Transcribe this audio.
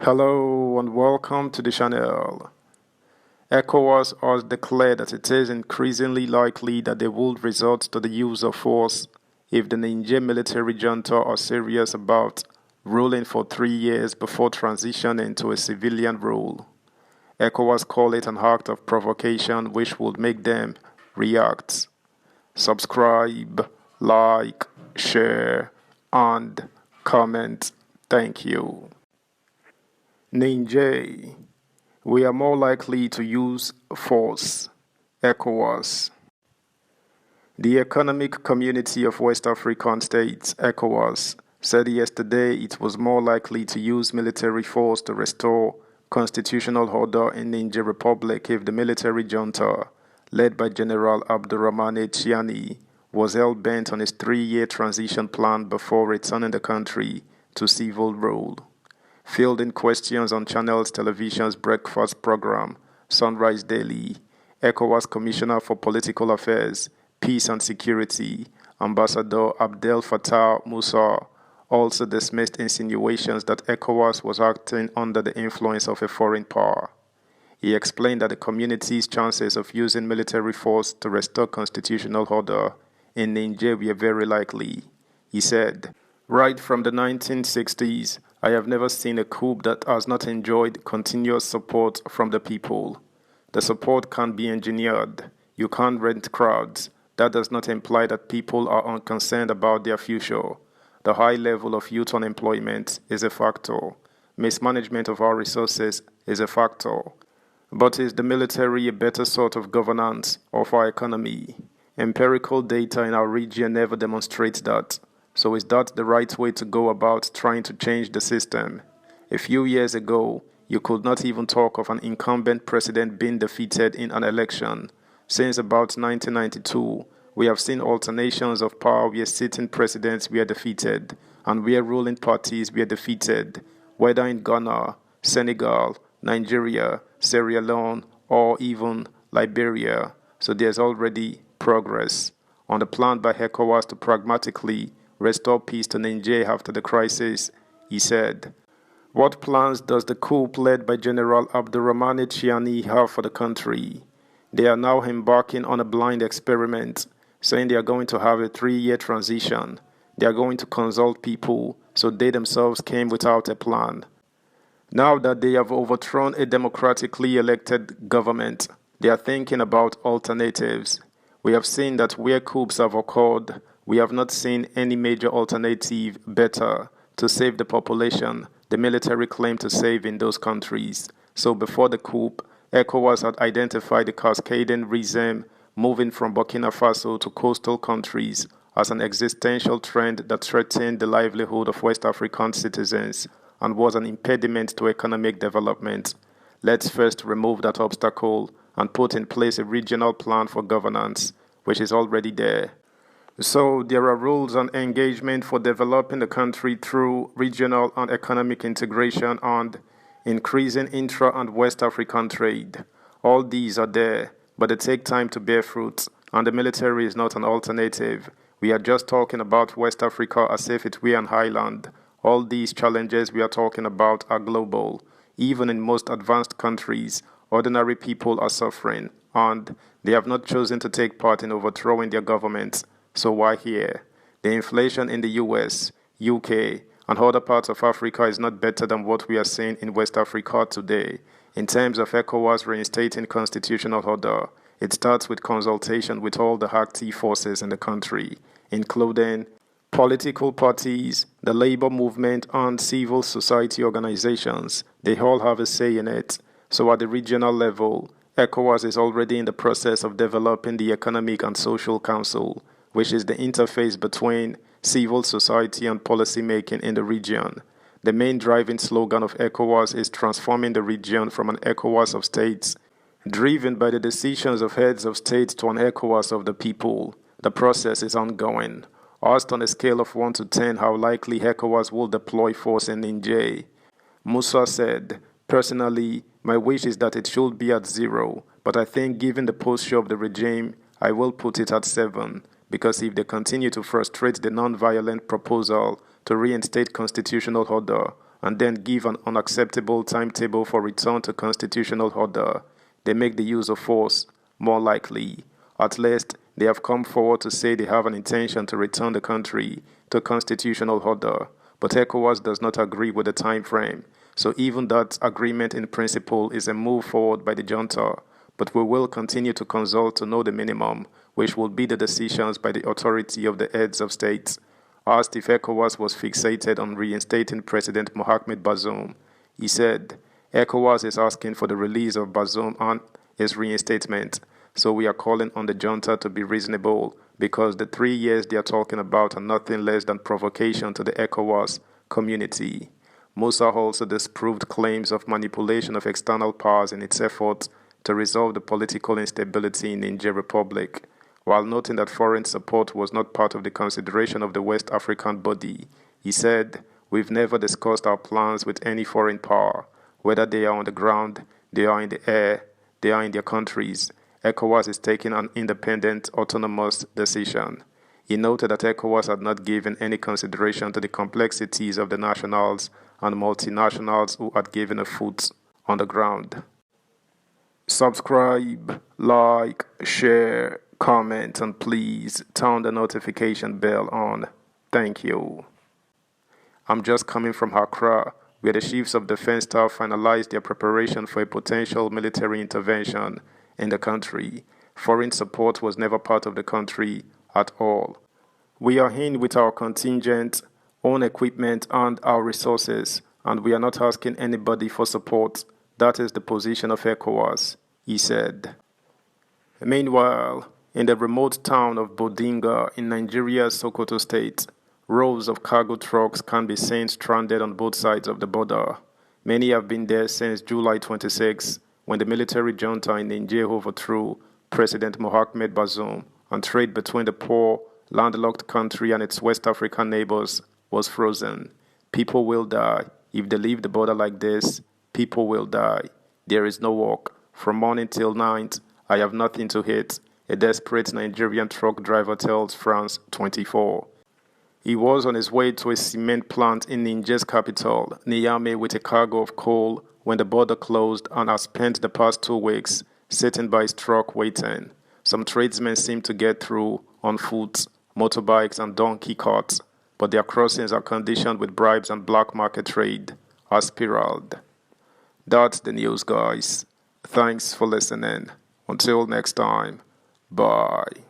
Hello and welcome to the channel. Ecowas has declared that it is increasingly likely that they will resort to the use of force if the Niger military junta are serious about ruling for 3 years before transitioning to a civilian rule. Ecowas call it an act of provocation which would make them react. Subscribe, like, share, and comment. Thank you. Niger. We are more likely to use force. Ecowas. The Economic Community of West African States, Ecowas, said yesterday it was more likely to use military force to restore constitutional order in Niger Republic if the military junta, led by General Abdurrahmane Chiani, was hell-bent on its 3-year transition plan before returning the country to civil rule. Fielding questions on Channels Television's breakfast program, Sunrise Daily, ECOWAS Commissioner for Political Affairs, Peace and Security, Ambassador Abdel Fattah Musa, also dismissed insinuations that ECOWAS was acting under the influence of a foreign power. He explained that the community's chances of using military force to restore constitutional order in Niger were very likely. He said, "Right from the 1960s, I have never seen a coup that has not enjoyed continuous support from the people. The support can be engineered. You can't rent crowds. That does not imply that people are unconcerned about their future. The high level of youth unemployment is a factor. Mismanagement of our resources is a factor. But is the military a better sort of governance of our economy? Empirical data in our region never demonstrates that. So is that the right way to go about trying to change the system? A few years ago, you could not even talk of an incumbent president being defeated in an election. Since about 1992, we have seen alternations of power where sitting presidents were defeated and where ruling parties were defeated, whether in Ghana, Senegal, Nigeria, Sierra Leone, or even Liberia. So there's already progress. On the plan by ECOWAS to pragmatically restore peace to Niger after the crisis, he said, "What plans does the coup led by General Abdurrahmane Chiani have for the country? They are now embarking on a blind experiment, saying they are going to have a 3-year transition. They are going to consult people, so they themselves came without a plan. Now that they have overthrown a democratically elected government, they are thinking about alternatives. We have seen that where coups have occurred, we have not seen any major alternative better to save the population the military claimed to save in those countries. So before the coup, ECOWAS had identified the cascading regime moving from Burkina Faso to coastal countries as an existential trend that threatened the livelihood of West African citizens and was an impediment to economic development. Let's first remove that obstacle and put in place a regional plan for governance, which is already there. So there are rules and engagement for developing the country through regional and economic integration and increasing intra- and West African trade. All these are there, but they take time to bear fruit, and the military is not an alternative. We are just talking about West Africa as if it were an island. All these challenges we are talking about are global. Even in most advanced countries, ordinary people are suffering, and they have not chosen to take part in overthrowing their governments. So why here? The inflation in the US, UK, and other parts of Africa is not better than what we are seeing in West Africa today. In terms of ECOWAS reinstating constitutional order, it starts with consultation with all the active forces in the country, including political parties, the labor movement, and civil society organizations. They all have a say in it. So at the regional level, ECOWAS is already in the process of developing the Economic and Social Council, which is the interface between civil society and policymaking in the region. The main driving slogan of ECOWAS is transforming the region from an ECOWAS of states, driven by the decisions of heads of states, to an ECOWAS of the people. The process is ongoing. Asked on a scale of 1 to 10 how likely ECOWAS will deploy force in Niger, Musa said, "Personally, my wish is that it should be at 0, but I think given the posture of the regime, I will put it at 7. Because if they continue to frustrate the non-violent proposal to reinstate constitutional order, and then give an unacceptable timetable for return to constitutional order, they make the use of force more likely. At least, they have come forward to say they have an intention to return the country to constitutional order, but ECOWAS does not agree with the time frame. So even that agreement in principle is a move forward by the junta, but we will continue to consult to know the minimum, which will be the decisions by the authority of the heads of states. Asked if ECOWAS was fixated on reinstating President Mohamed Bazoum, he said, ECOWAS is asking for the release of Bazoum and his reinstatement, so we are calling on the junta to be reasonable because the 3 years they are talking about are nothing less than provocation to the ECOWAS community. Musa also disproved claims of manipulation of external powers in its efforts to resolve the political instability in Niger Republic, while noting that foreign support was not part of the consideration of the West African body. He said, "We've never discussed our plans with any foreign power, whether they are on the ground, they are in the air, they are in their countries. ECOWAS is taking an independent, autonomous decision." He noted that ECOWAS had not given any consideration to the complexities of the nationals and multinationals who had given a foot on the ground. Subscribe, like, share, comment, and please turn the notification bell on. Thank you. I'm just coming from Accra, where the chiefs of defense staff finalized their preparation for a potential military intervention in the country. Foreign support was never part of the country at all. We are in with our contingent, own equipment, and our resources, and we are not asking anybody for support. That is the position of ECOWAS, he said. Meanwhile, in the remote town of Bodinga in Nigeria's Sokoto state, rows of cargo trucks can be seen stranded on both sides of the border. Many have been there since July 26, when the military junta in Niger overthrew President Mohamed Bazoum, and trade between the poor, landlocked country and its West African neighbors was frozen. People will die. If they leave the border like this, people will die. There is no work. From morning till night, I have nothing to eat, a desperate Nigerian truck driver tells France 24. He was on his way to a cement plant in Niger's capital, Niamey, with a cargo of coal when the border closed and has spent the past 2 weeks sitting by his truck waiting. Some tradesmen seem to get through on foot, motorbikes and donkey carts, but their crossings are conditioned with bribes and black market trade are spiraled. That's the news, guys. Thanks for listening. Until next time, bye.